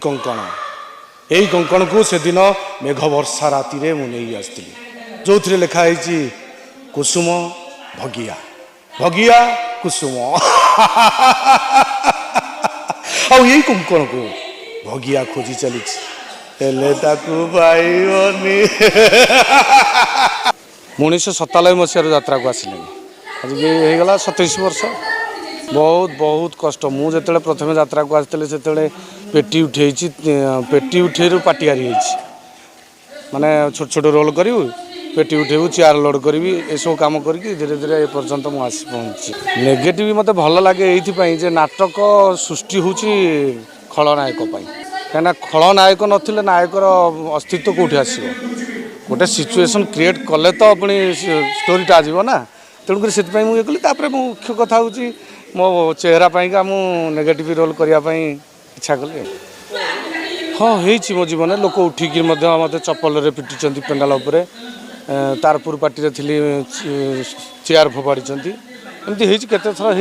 कंकण यही कंकण को से दिन मेघ वर्षा राति रे मु नहीं आसती जो थे लिखाई कुसुम भगिया भगिया कुसुम आई कंकण को भगिया खोजी चली उन्नीस 97 मसीह यात्रा को आसिले आज होगला 27 वर्ष बहुत बहुत कष्ट मुझे प्रथम यात्रा को आसते से पेटी उठे पेटी उठे पाटियारी माने छोट छोट रोल करी पेटी उठेबू चेयर लोड करी ए सब कम करके धीरे धीरे ए पर्यंत मुझे आसी पहुँची नेगेटिव मत भल लगे ये नाटक सृष्टि होची खलनायक कहीं खलनायक नथिले नायकर अस्तित्व कौटी आसो गोटे सिचुएशन क्रिएट कले तो अपनी स्टोरीटा आजो ना तेणुक से मुझे कली मुख्य कथा हूँ मो चेहरा पाइका मु नेगेटिव रोल करने इच्छा कली हाँ हो मो जीवन लोक उठिकी मत चप्पल पिटी पेंडाल उपर तारपुर पार्टी थी चेयर फोपाड़ी एमती केते थर